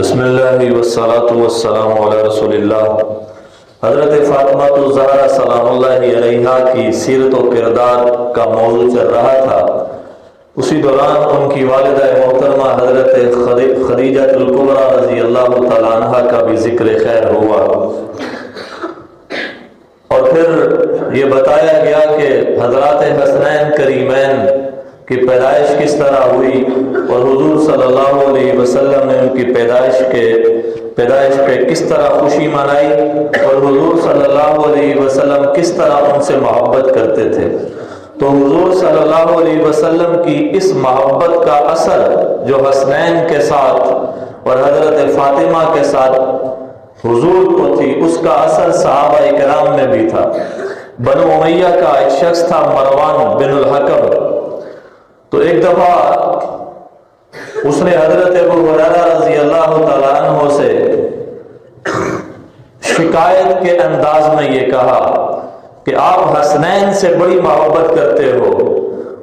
بسم اللہ والصلاة والسلام علی رسول اللہ۔ حضرت فاطمہ الزہرا سلام اللہ علیہا کی سیرت و کردار کا موضوع چل رہا تھا۔ اسی دوران ان کی والدہ محترمہ حضرت خدیجہ الکبریٰ رضی اللہ تعالیٰ عنہ کا بھی ذکر خیر ہوا، اور پھر یہ بتایا گیا کہ حضرات حسنین کریمین کی پیدائش کس طرح ہوئی، اور حضور صلی اللہ علیہ وسلم نے ان کی پیدائش پہ کس طرح خوشی منائی، اور حضور صلی اللہ علیہ وسلم کس طرح ان سے محبت کرتے تھے۔ تو حضور صلی اللہ علیہ وسلم کی اس محبت کا اثر جو حسنین کے ساتھ اور حضرت فاطمہ کے ساتھ حضور کو تھی، اس کا اثر صحابہ کرام میں بھی تھا۔ بنو امیہ کا ایک شخص تھا مروان بن الحکم، تو ایک دفعہ اس نے حضرت ابو ہریرہ رضی اللہ تعالیٰ عنہ سے شکایت کے انداز میں یہ کہا کہ آپ حسنین سے بڑی محبت کرتے ہو،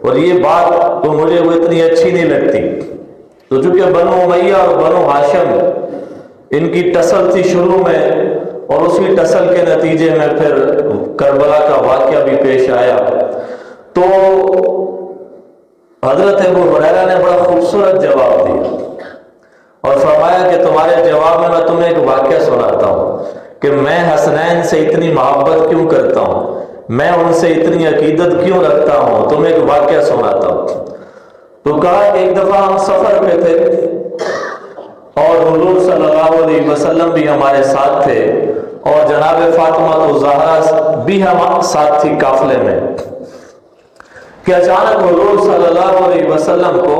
اور یہ بات تو مجھے وہ اتنی اچھی نہیں لگتی۔ تو چونکہ بنو امیہ اور بنو ہاشم ان کی ٹسل تھی شروع میں، اور اسی ٹسل کے نتیجے میں پھر کربلا کا واقعہ بھی پیش آیا، تو حضرت ابو ہریرہ نے بڑا خوبصورت جواب دیا اور فرمایا کہ تمہارے جواب میں تمہیں ایک واقعہ سناتا ہوں کہ میں حسنین سے اتنی محبت کیوں کرتا ہوں، میں ان سے اتنی عقیدت کیوں رکھتا ہوں، تمہیں ایک واقعہ سناتا ہوں۔ تو کہا کہ ایک دفعہ ہم سفر پہ تھے اور حضور صلی اللہ علیہ وسلم بھی ہمارے ساتھ تھے، اور جناب فاطمہ الزہرا بھی ہم ساتھ تھی قافلے میں، کہ اچانک حضور صلی اللہ علیہ وسلم کو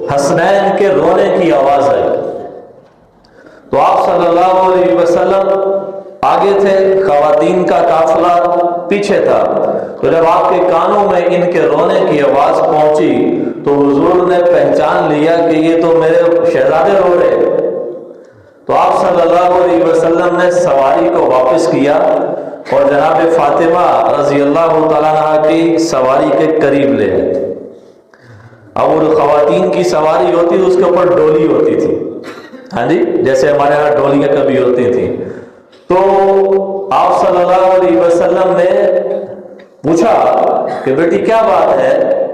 حسنین کے رونے کی آواز آئی۔ تو آپ صلی اللہ علیہ وسلم آگے تھے، خواتین کا قافلہ پیچھے تھا، تو جب آپ کے کانوں میں ان کے رونے کی آواز پہنچی تو حضور نے پہچان لیا کہ یہ تو میرے شہزادے رو رہے۔ تو آپ صلی اللہ علیہ وسلم نے سواری کو واپس کیا اور جناب فاطمہ رضی اللہ تعالیٰ عنہ کی سواری کے قریب لے گئے۔ اب وہ خواتین کی سواری ہوتی تو اس کے اوپر ڈولی ہوتی تھی، ہاں جی، جیسے ہمارے یہاں ڈولیاں کبھی ہوتی تھیں۔ تو آپ صلی اللہ علیہ وسلم نے پوچھا کہ بیٹی کیا بات ہے،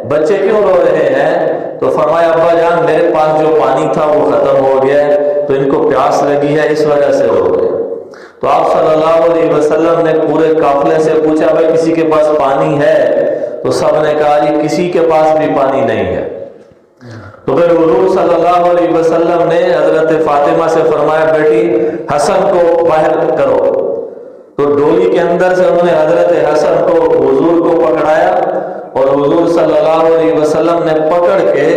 بچے کیوں رو رہے ہیں؟ تو فرمایا ابا جان میرے پاس جو پانی تھا وہ ختم ہو گیا ہے، تو ان کو پیاس لگی ہے، اس وجہ سے رو رہے ہیں۔ تو آپ صلی اللہ علیہ وسلم نے پورے قافلے سے پوچھا بھائی کسی کے پاس پانی ہے؟ تو سب نے کہا جی کسی کے پاس بھی پانی نہیں ہے۔ تو پھر حضور صلی اللہ علیہ وسلم نے حضرت فاطمہ سے فرمایا بیٹی حسن کو باہر کرو۔ تو ڈولی کے اندر سے انہوں نے حضرت حسن کو حضور کو پکڑایا، اور حضور صلی اللہ علیہ وسلم نے پکڑ کے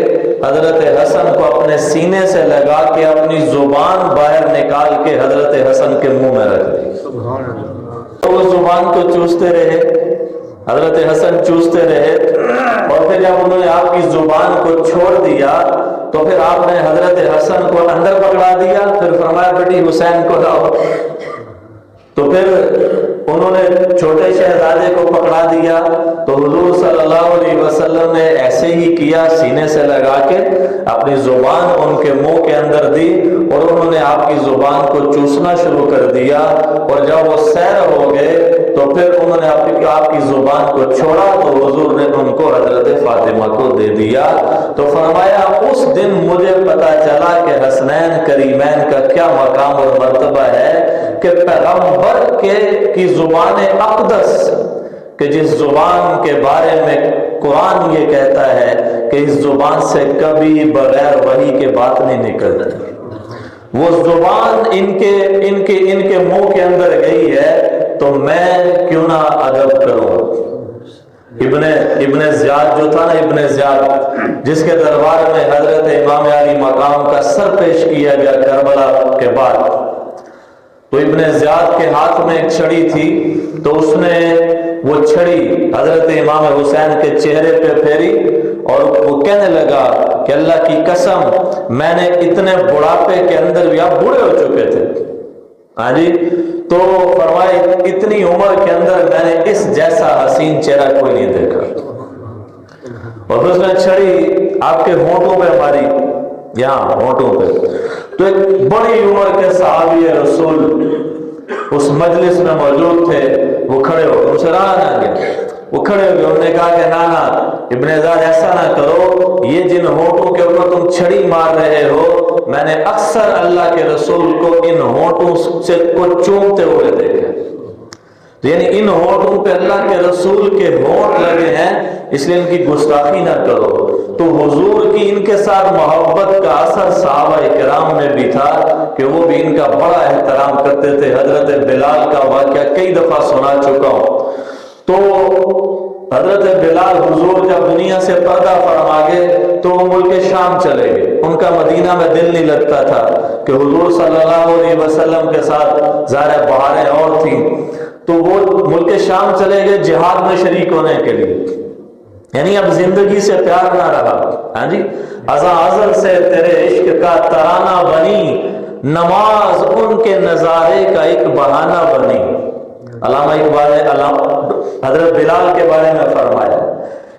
حضرت حسن کو اپنے سینے سے لگا کے اپنی زبان باہر نکال کے حضرت حسن کے منہ میں رکھ دی۔ تو وہ زبان کو چوستے رہے، حضرت حسن چوستے رہے، اور پھر جب انہوں نے آپ کی زبان کو چھوڑ دیا تو پھر آپ نے حضرت حسن کو اندر پکڑا دیا، پھر فرمایا بیٹی حسین کو لاؤ۔ تو پھر انہوں نے چھوٹے شہزادے کو پکڑا دیا، تو حضور صلی اللہ علیہ وسلم نے ایسے ہی کیا، سینے سے لگا کے اپنی زبان ان کے منہ کے اندر دی، اور انہوں نے آپ کی زبان کو چوسنا شروع کر دیا، اور جب وہ سیر ہو گئے تو پھر انہوں نے آپ کی زبان کو چھوڑا، تو حضور نے ان کو حضرت فاطمہ کو دے دیا۔ تو فرمایا اس دن مجھے پتا چلا کہ حسنین کریمین کا کیا مقام اور مرتبہ ہے، کہ پیغمبر کی زبان اقدس، کہ جس زبان کے بارے میں قرآن یہ کہتا ہے کہ اس زبان سے کبھی بغیر وحی کے بات نہیں نکلتی، وہ زبان ان کے منہ کے اندر گئی ہے، تو میں کیوں نہ ادب کروں۔ ابن زیاد جو تھا نا، ابن زیاد جس کے دربار میں حضرت امام علی مقام کا سر پیش کیا گیا کربلا کے بعد، تو ابن زیاد کے ہاتھ میں ایک چھڑی تھی، تو اس نے وہ چھڑی حضرت امام حسین کے چہرے پہ پھیری، اور وہ کہنے لگا کہ اللہ کی قسم میں نے اتنے بڑھاپے کے اندر بھی، آپ بوڑھے ہو چکے تھے، ہاں جی، تو فرمائے اتنی عمر کے اندر میں نے اس جیسا حسین چہرہ کوئی نہیں دیکھا، اور پھر اس نے چھڑی آپ کے ہونٹوں پہ ماری، یہاں ہونٹوں پہ. تو ایک بڑی عمر کے صحابی رسول اس مجلس میں موجود تھے. وہ کھڑے ہو گئے، ان سے رہا نہ گیا. وہ کھڑے ہو گئے، انہوں نے کہا کہ نانا ابن زیاد ایسا نہ کرو، یہ جن ہونٹوں کے اوپر تم چھڑی مار رہے ہو، میں نے اکثر اللہ کے رسول کو ان ہونٹوں سے کو چومتے ہوئے دیکھا. یعنی ان ہونٹوں پہ اللہ کے رسول کے ہونٹ لگے ہیں، اس لیے ان کی گستاخی نہ کرو. تو حضور کی ان کے ساتھ محبت کا اثر صحابہ کرام میں بھی تھا کہ وہ بھی ان کا بڑا احترام کرتے تھے. حضرت بلال کا واقعہ کئی دفعہ سنا چکا ہوں. تو حضرت بلال حضور جب دنیا سے پردہ فرما گئے تو وہ ملک شام چلے گئے. ان کا مدینہ میں دل نہیں لگتا تھا کہ حضور صلی اللہ علیہ وسلم کے ساتھ ظاہر بہاریں اور تھیں. تو وہ ملک شام چلے گئے جہاد میں شریک ہونے کے لیے. یعنی اب زندگی سے پیار نہ رہا. ہاں جی، ازاں ازل سے تیرے عشق کا ترانہ بنی، نماز ان کے نظارے کا ایک بہانہ بنی. علامہ اقبال نے حضرت بلال کے بارے میں فرمایا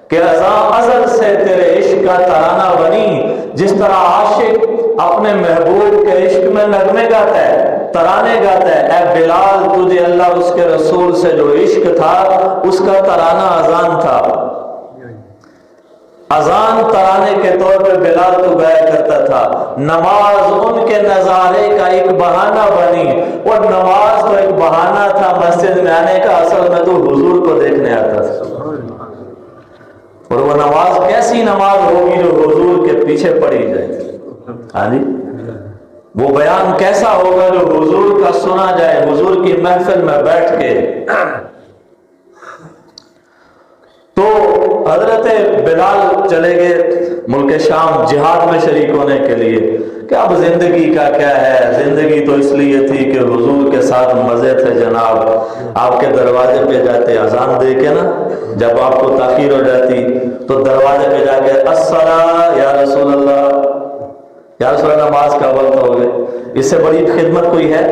کہ ازاں ازل سے تیرے عشق کا ترانہ بنی. جس طرح عاشق اپنے محبوب کے عشق میں نغمے گاتا ہے، ترانے گاتا ہے، اے بلال تجھے اللہ اس کے رسول سے جو عشق تھا اس کا ترانہ اذان تھا. اذان ترانے کے طور پہ بلال تو گایا کرتا تھا. نماز ان کے نظارے کا ایک بہانہ بنی. اور نماز تو ایک بہانہ تھا مسجد میں آنے کا، اصل میں تو حضور کو دیکھنے آتا تھا. اور وہ نماز کیسی نماز ہوگی جو حضور کے پیچھے پڑی جائے. ہاں جی، وہ بیان کیسا ہوگا جو حضور کا سنا جائے حضور کی محفل میں بیٹھ کے. تو حضرت بلال چلے گئے ملک شام جہاد میں شریک ہونے کے لیے کہ اب زندگی کا کیا ہے. زندگی تو اس لیے تھی کہ حضور کے ساتھ مزے تھے جناب. آپ کے دروازے پہ جاتے اذان دے کے نا، جب آپ کو تاخیر ہو جاتی تو دروازے پہ جا کے الصلاۃ یا رسول اللہ، یا رسول اللہ نماز کا وقت ہو گئے. اس سے بڑی خدمت کوئی ہے؟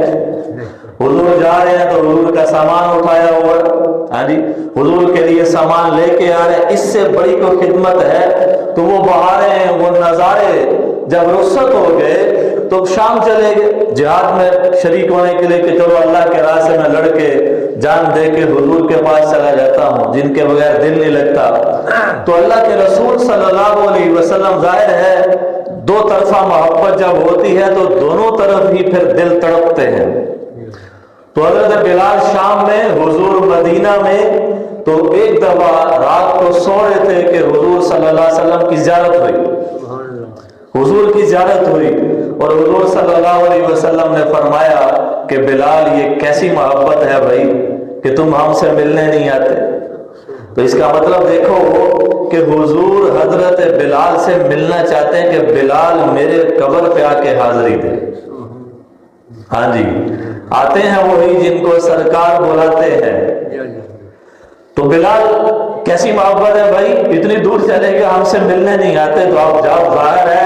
حضور جا رہے ہیں تو حضور کا سامان اٹھایا ہوا، ہاں جی، حضور کے لیے سامان لے کے آ رہے ہیں، اس سے بڑی کوئی خدمت ہے؟ تو وہ بہاریں، وہ نظارے جب رخصت ہو گئے تو شام چلے گئے جہاد میں شریک ہونے کے لیے کہ چلو اللہ کے راہ سے میں لڑ کے جان دے کے حضور کے پاس چلا جاتا ہوں، جن کے بغیر دل نہیں لگتا. تو اللہ کے رسول صلی اللہ علیہ وسلم، ظاہر ہے دو طرفہ محبت جب ہوتی ہے تو دونوں طرف ہی پھر دل تڑپتے ہیں. تو حضرت بلال شام میں، حضور مدینہ میں. تو ایک دفعہ رات کو سو رہے تھے کہ حضور صلی اللہ علیہ وسلم کی زیارت ہوئی. حضور کی زیارت ہوئی اور حضور صلی اللہ علیہ وسلم نے فرمایا کہ بلال یہ کیسی محبت ہے بھائی کہ تم ہم سے ملنے نہیں آتے. تو اس کا مطلب دیکھو کہ حضور حضرت بلال سے ملنا چاہتے ہیں کہ بلال میرے قبر پہ آ کے حاضری دے. ہاں جی، آتے ہیں وہی جن کو سرکار بلاتے ہیں. تو بلال کیسی محبت ہے بھائی، اتنی دور چلے گئے ہم سے ملنے نہیں آتے تو آپ جاؤ. ظاہر ہے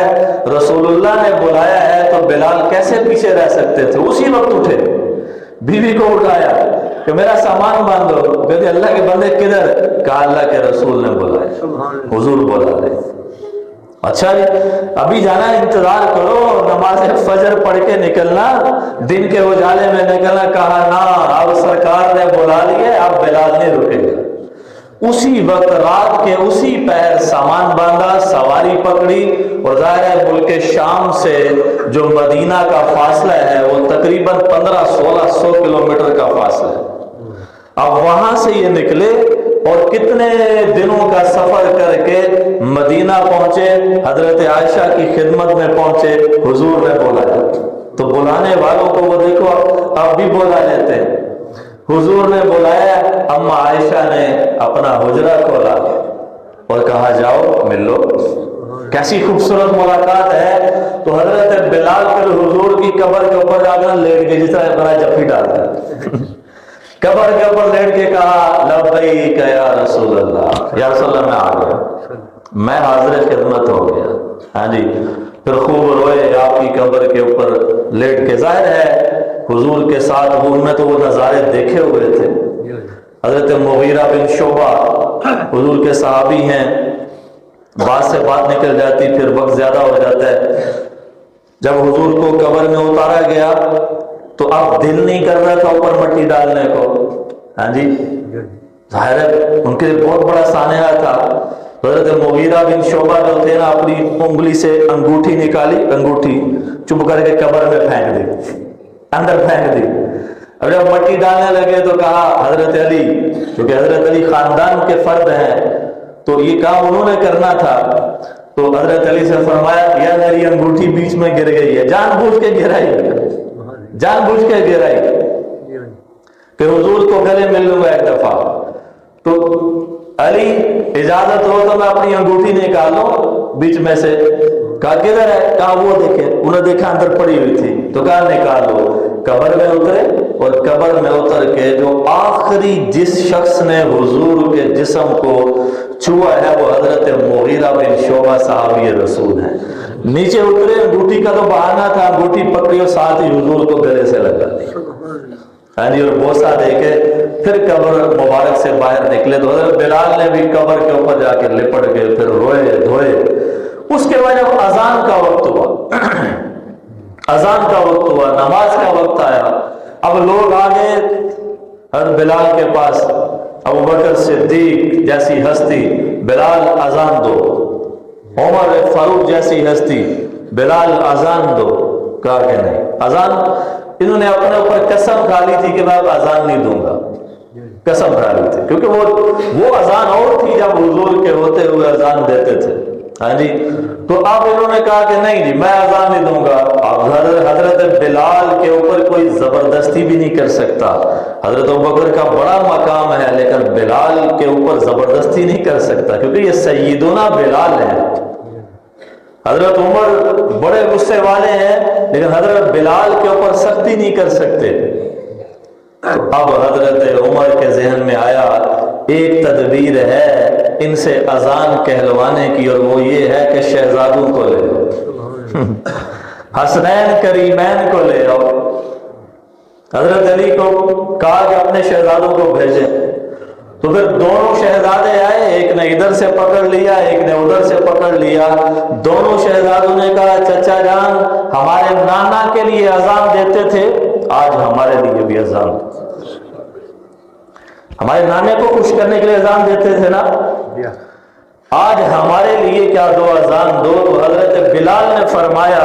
رسول اللہ نے بلایا ہے تو بلال کیسے پیچھے رہ سکتے تھے. اسی وقت اٹھے، بیوی کو اٹھایا کہ میرا سامان باندھو. کہتے اللہ کے بندے کدھر؟ کہا اللہ کے رسول نے بلایا، حضور بلا رہے. اچھا جی، ابھی جانا، انتظار کرو، نماز فجر پڑھ کے نکلنا، دن کے اجالے میں نکلنا. کہا نا، اب سرکار نے بلا لیے، اب بلال نہیں رکے گا. اسی وقت رات کے اسی پہر سامان باندھا، سواری پکڑی اور ظاہر ہے ملک شام سے جو مدینہ کا فاصلہ ہے وہ تقریباً 1500-1600 کلومیٹر کا فاصلہ ہے. اب وہاں سے یہ نکلے اور کتنے دنوں کا سفر کر کے مدینہ پہنچے. حضرت عائشہ کی خدمت میں پہنچے، حضور نے بلایا. تو بلانے والوں کو وہ دیکھو اب بھی بلا لیتے ہیں. حضور نے بلایا، اما عائشہ نے اپنا حجرہ کھولا اور کہا جاؤ مل لو. کیسی خوبصورت ملاقات ہے. تو حضرت بلال پھر حضور کی قبر کے اوپر جا کر لیٹ گئے، جس طرح بڑا جفی ڈالتا ہے. قبر کے اوپر لیٹ کے کہا لبیک یا رسول اللہ، یا رسول اللہ میں آ گیا، میں حاضر خدمت ہو گیا. ہاں جی، پھر خوب روئے آپ کی قبر کے اوپر لیٹ کے. ظاہر ہے حضور کے ساتھ انہوں تو وہ نظارے دیکھے ہوئے تھے. حضرت مغیرہ بن شعبہ حضور کے صحابی ہیں. بات سے بات نکل جاتی، پھر وقت زیادہ ہو جاتا ہے. جب حضور کو قبر میں اتارا گیا تو اب دل نہیں کر رہا تھا اوپر مٹی ڈالنے کو. ہاں جی، ظاہر ہے ان کے بہت بڑا سانحہ تھا. حضرت مغیرہ بن شعبہ جو تھے نا، اپنی انگلی سے انگوٹھی نکالی، انگوٹھی چپ کر کے قبر میں پھینک دی، اندر پھینک دی. اب جب مٹی ڈالنے لگے تو کہا حضرت علی، کیونکہ حضرت علی خاندان کے فرد ہیں تو یہ کام انہوں نے کرنا تھا. تو حضرت علی سے فرمایا یا میری انگوٹھی بیچ میں گر گئی ہے، جان بوجھ کے گرائی، جان بوجھ کے گرائی کہ حضور کو گلے مل لوں گا ایک دفعہ. تو علی اجازت ہو تو میں اپنی انگوٹھی نکالوں بیچ میں سے. کہا کدھر ہے؟ کہا وہ دیکھے. انہوں نے دیکھا اندر پڑی ہوئی تھی تو کہا نکالو. قبر میں اترے اور قبر میں اتر کے جو آخری جس شخص نے حضور کے جسم کو چھوا ہے وہ حضرت مغیرہ بن شعبہ صحابی رسول ہیں. نیچے اترے، انگوٹھی کا تو بہانہ تھا، انگوٹھی پکڑی اور ساتھ ہی حضور کو گلے سے لگا دی. ہاں جی، اور بوسہ دے کے پھر قبر مبارک سے باہر نکلے تو حضرت بلال نے بھی قبر کے اوپر جا کے لپٹ گئے، پھر روئے دھوئے. اس کے بعد جب اذان کا وقت ہوا، اذان کا وقت ہوا، نماز کا وقت آیا، اب لوگ آ گئے حضرت بلال کے پاس. ابو بکر صدیق جیسی ہستی، بلال اذان دو. عمر فاروق جیسی ہستی، بلال اذان دو. کہا کہ نہیں اذان. انہوں نے اپنے اوپر قسم کھا لی تھی کہ میں اب اذان نہیں دوں گا، قسم کھا لی تھی، کیونکہ وہ اذان اور تھی جب حضور کے ہوتے ہوئے اذان دیتے تھے. ہاں جی، تو اب انہوں نے کہا کہ نہیں جی میں اذان نہیں دوں گا. اب حضرت بلال کے اوپر کوئی زبردستی بھی نہیں کر سکتا. حضرت ابوبکر کا بڑا مقام ہے لیکن بلال کے اوپر زبردستی نہیں کر سکتا کیونکہ یہ سیدنا بلال ہیں. حضرت عمر بڑے غصے والے ہیں لیکن حضرت بلال کے اوپر سختی نہیں کر سکتے. اب حضرت عمر کے ذہن میں آیا ایک تدبیر ہے ان سے اذان کہلوانے کی، اور وہ یہ ہے کہ شہزادوں کو لے لو، حسنین کریمین کو لے آؤ. حضرت علی کو کہا کہ اپنے شہزادوں کو بھیجیں. تو پھر دونوں شہزادے آئے، ایک نے ادھر سے پکڑ لیا ایک نے ادھر سے پکڑ لیا. دونوں شہزادوں نے کہا چچا جان ہمارے نانا کے لیے اذان دیتے تھے، آج ہمارے لیے بھی اذان دو. ہمارے نانے کو خوش کرنے کے لیے اذان دیتے تھے نا، آج ہمارے لیے کیا دو اذان دو. تو حضرت بلال نے فرمایا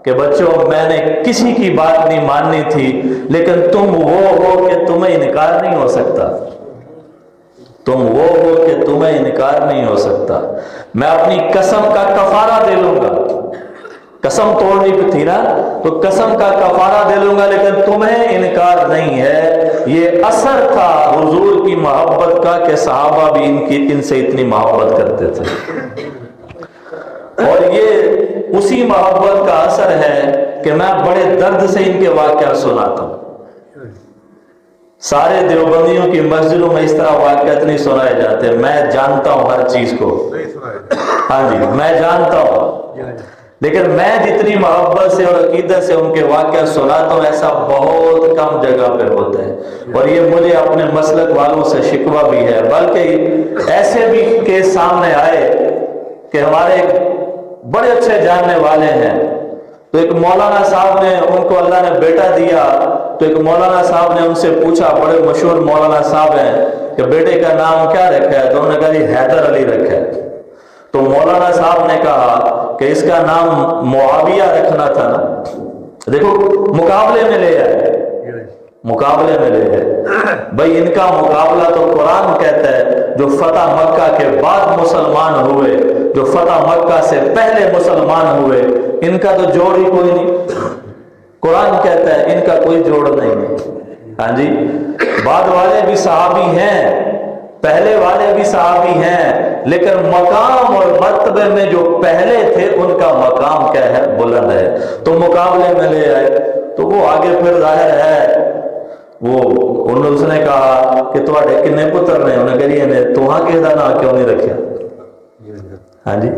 کہ بچوں میں نے کسی کی بات نہیں ماننی تھی لیکن تم وہ ہو کہ تمہیں انکار نہیں ہو سکتا، تم وہ ہو کہ تمہیں انکار نہیں ہو سکتا. میں اپنی قسم کا کفارہ دے لوں گا، قسم توڑنی بھی تھی نا تو قسم کا کفارہ دے لوں گا لیکن تمہیں انکار نہیں ہے. یہ اثر تھا حضور کی محبت کا کہ صحابہ بھی ان سے اتنی محبت کرتے تھے، اور یہ اسی محبت کا اثر ہے کہ میں بڑے درد سے ان کے واقعات سناتا ہوں. سارے دیوبندیوں کی مسجدوں میں اس طرح واقعات نہیں سنائے جاتے. میں جانتا ہوں ہر چیز کو، ہاں جی میں جانتا ہوں، لیکن میں جتنی محبت سے اور عقیدت سے ان کے واقعات سناتا ہوں ایسا بہت کم جگہ پہ ہوتا ہے. اور یہ مجھے اپنے مسلک والوں سے شکوہ بھی ہے، بلکہ ایسے بھی کیس سامنے آئے کہ ہمارے بڑے اچھے جاننے والے ہیں. تو ایک مولانا صاحب نے، ان کو اللہ نے بیٹا دیا، تو ایک مولانا صاحب نے ان سے پوچھا، بڑے مشہور مولانا صاحب ہیں، کہ بیٹے کا نام کیا رکھا ہے؟ تو انہوں نے کہا جی حیدر علی رکھا ہے. تو مولانا صاحب نے کہا کہ اس کا نام معاویہ رکھنا تھا نا. دیکھو مقابلے میں لے آئے، مقابلے میں لے آئے. بھائی ان کا مقابلہ تو قرآن کہتا ہے جو فتح مکہ کے بعد مسلمان ہوئے، جو فتح مکہ سے پہلے مسلمان ہوئے، ان کا تو جوڑ ہی کوئی نہیں. قرآن کہتا ہے ان کا کوئی جوڑ نہیں ہے. ہاں جی، بعد والے بھی صحابی ہیں، پہلے والے بھی صحابی ہیں، لیکن مقام اور مرتبے میں جو پہلے تھے ان کا مقام کیا ہے؟ بلند ہے. تو مقابلے میں لے آئے تو وہ آگے پھر ظاہر ہے وہ اس نے کہا کہ تواڈے کنے پتر نے؟ انہوں نے کہا جی تہاں کس دا نام کیوں نہیں رکھیا؟ ہاں جی،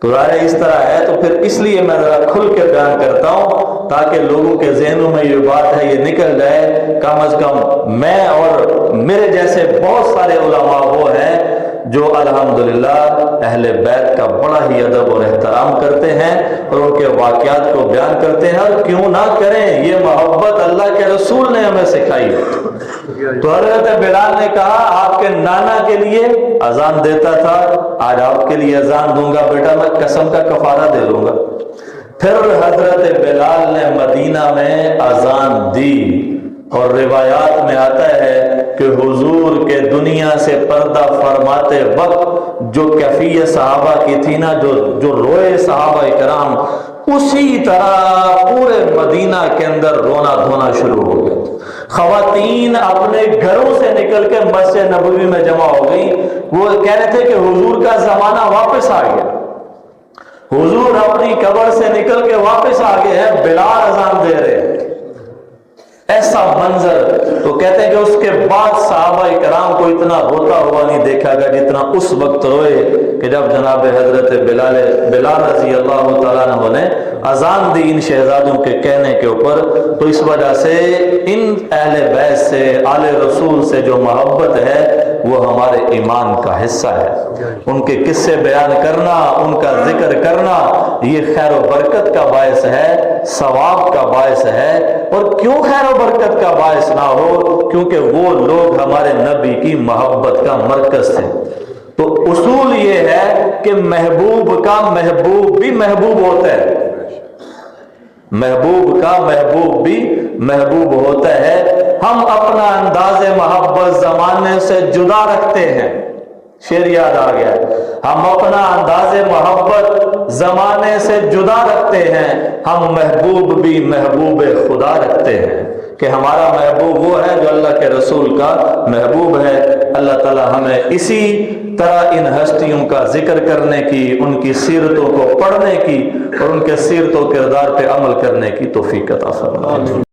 تو ظاہر اس طرح ہے. تو پھر اس لیے میں ذرا کھل کے بیان کرتا ہوں تاکہ لوگوں کے ذہنوں میں یہ بات ہے یہ نکل جائے. کم از کم میں اور میرے جیسے بہت سارے علماء وہ ہیں جو الحمدللہ اہل بیت کا بڑا ہی ادب اور احترام کرتے ہیں اور ان کے واقعات کو بیان کرتے ہیں، اور کیوں نہ کریں، یہ محبت اللہ کے رسول نے ہمیں سکھائی ہے۔ تو حضرت بلال نے کہا آپ کے نانا کے لیے اذان دیتا تھا، آج آپ کے لیے اذان دوں گا، بیٹا میں قسم کا کفارہ دے لوں گا۔ پھر حضرت بلال نے مدینہ میں اذان دی، اور روایات میں آتا ہے کہ حضور کے دنیا سے پردہ فرماتے وقت جو کیفیت صحابہ کی تھی نا، جو روئے صحابہ کرام، اسی طرح پورے مدینہ کے اندر رونا دھونا شروع ہو گیا۔ خواتین اپنے گھروں سے نکل کے مسجد نبوی میں جمع ہو گئی، وہ کہہ رہے تھے کہ حضور کا زمانہ واپس آ گیا، حضور اپنی قبر سے نکل کے واپس آ گئے ہیں، بلال اذان دے رہے ہیں۔ ایسا منظر، تو کہتے ہیں کہ اس کے بعد صحابہ کرام کو اتنا روتا ہوا نہیں دیکھا گیا جتنا اس وقت روئے کہ جب جناب حضرت بلال رضی اللہ تعالیٰ عنہ نے اذان دی ان شہزادوں کے کہنے کے اوپر۔ تو اس وجہ سے ان اہل بیت سے، آل رسول سے جو محبت ہے وہ ہمارے ایمان کا حصہ ہے۔ ان کے قصے بیان کرنا، ان کا ذکر کرنا، یہ خیر و برکت کا باعث ہے، ثواب کا باعث ہے۔ اور کیوں خیر و برکت کا باعث نہ ہو؟ کیونکہ وہ لوگ ہمارے نبی کی محبت کا مرکز تھے۔ تو اصول یہ ہے کہ محبوب کا محبوب بھی محبوب ہوتا ہے، محبوب کا محبوب بھی محبوب ہوتا ہے۔ ہم اپنا انداز محبت زمانے سے جدا رکھتے ہیں، شعر یاد آ گیا، ہم اپنا انداز محبت زمانے سے جدا رکھتے ہیں، ہم محبوب بھی محبوب خدا رکھتے ہیں کہ ہمارا محبوب وہ ہے جو اللہ کے رسول کا محبوب ہے۔ اللہ تعالی ہمیں اسی طرح ان ہستیوں کا ذکر کرنے کی، ان کی سیرتوں کو پڑھنے کی اور ان کے سیرت و کردار پہ عمل کرنے کی توفیق عطا فرمائے۔